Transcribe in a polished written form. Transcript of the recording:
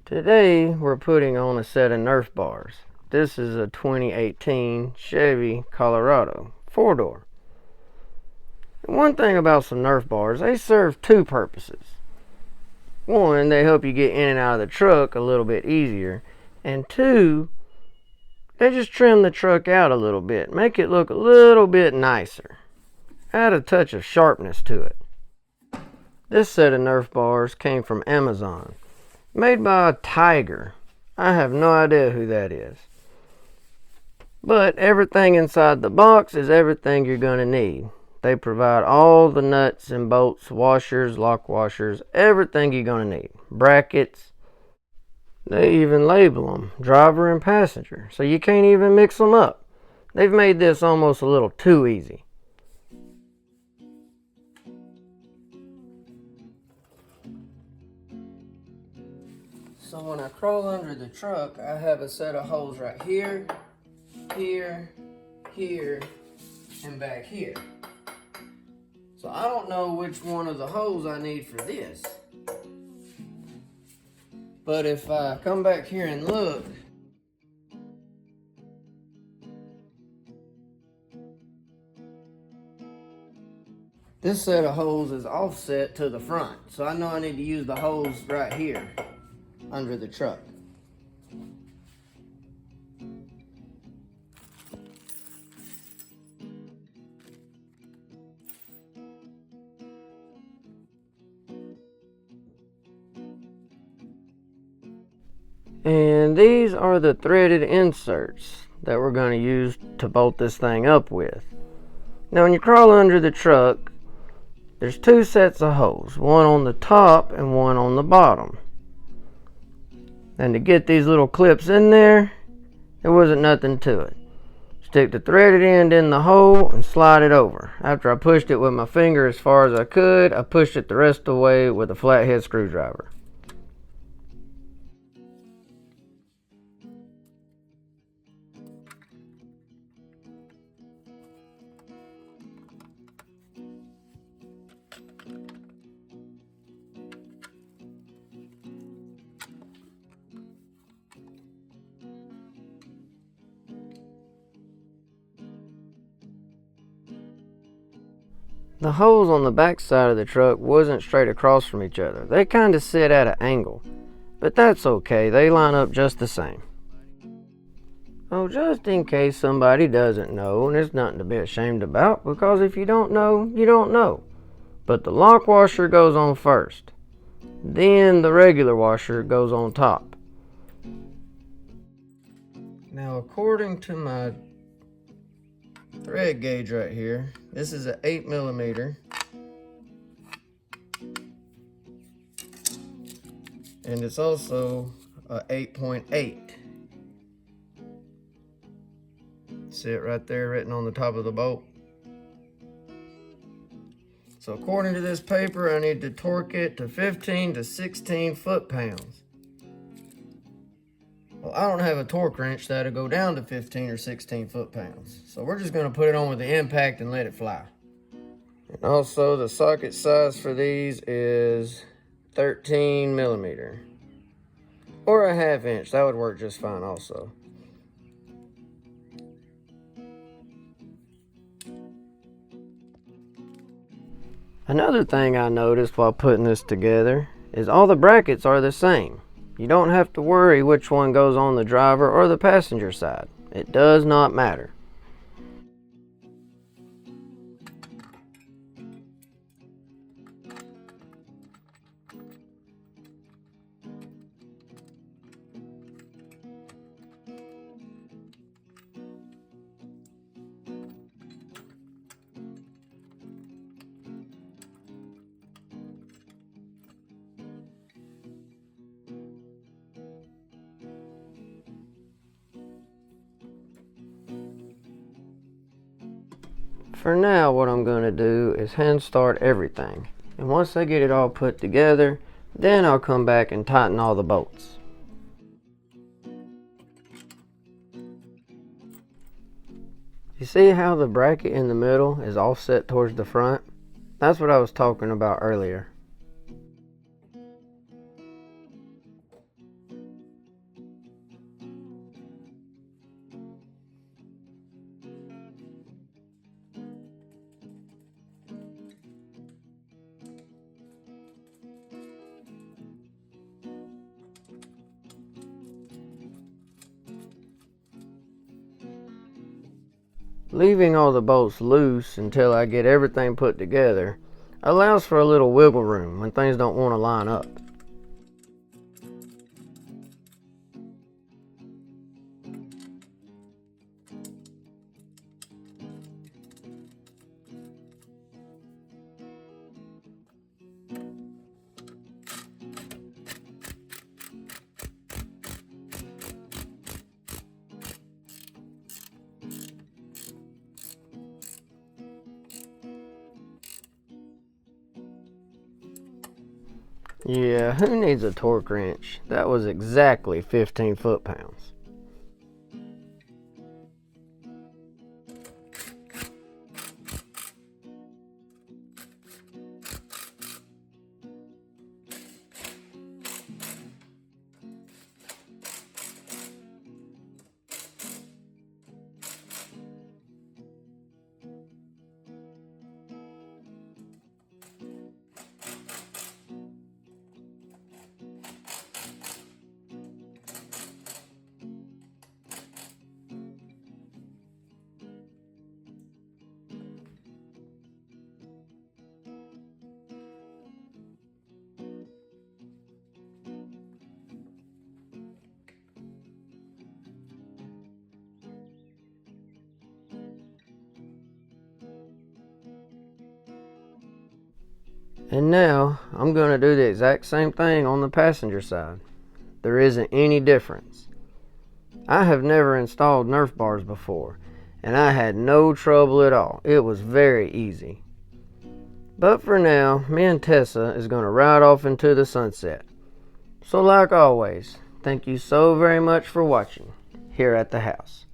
Today we're putting on a set of Nerf bars. This is a 2018 Chevy Colorado 4-door. And one thing about some Nerf bars, they serve two purposes. One, they help you get in and out of the truck a little bit easier. And two, they just trim the truck out a little bit, make it look a little bit nicer. Add a touch of sharpness to it. This set of Nerf bars came from Amazon. Made by a Tiger. I have no idea who that is. But everything inside the box is everything you're going to need. They provide all the nuts and bolts, washers, lock washers, everything you're going to need. Brackets. They even label them, driver and passenger, so you can't even mix them up. They've made this almost a little too easy. So when I crawl under the truck, I have a set of holes right here, here, here, and back here. So I don't know which one of the holes I need for this. But if I come back here and look, this set of holes is offset to the front. So I know I need to use the holes right here under the truck. And these are the threaded inserts that we're going to use to bolt this thing up with. Now when you crawl under the truck, there's two sets of holes, one on the top and one on the bottom. And to get these little clips in there wasn't nothing to it. Stick the threaded end in the hole and slide it over. After I pushed it with my finger as far as I could, I pushed it the rest of the way with a flathead screwdriver. The holes on the back side of the truck wasn't straight across from each other. They kind of sit at an angle. But that's okay, they line up just the same. Oh, just in case somebody doesn't know, and there's nothing to be ashamed about, because if you don't know, you don't know. But the lock washer goes on first. Then the regular washer goes on top. Now, according to my thread gauge right here, this is an 8mm, and it's also a 8.8. See it right there written on the top of the bolt. So according to this paper, I need to torque it to 15 to 16 foot-pounds. Well, I don't have a torque wrench that'll go down to 15 or 16 foot-pounds. So we're just gonna put it on with the impact and let it fly. And also the socket size for these is 13mm. Or a 1/2 inch, that would work just fine also. Another thing I noticed while putting this together is all the brackets are the same. You don't have to worry which one goes on the driver or the passenger side. It does not matter. For now, what I'm going to do is hand start everything. And once I get it all put together, then I'll come back and tighten all the bolts. You see how the bracket in the middle is offset towards the front? That's what I was talking about earlier. Leaving all the bolts loose until I get everything put together allows for a little wiggle room when things don't want to line up. Yeah, who needs a torque wrench? That was exactly 15 foot-pounds. And now I'm going to do the exact same thing on the passenger side. There isn't any difference. I have never installed nerf bars before, and I had no trouble at all. It was very easy. But for now, me and Tessa is going to ride off into the sunset. So like always, thank you so very much for watching here at the house.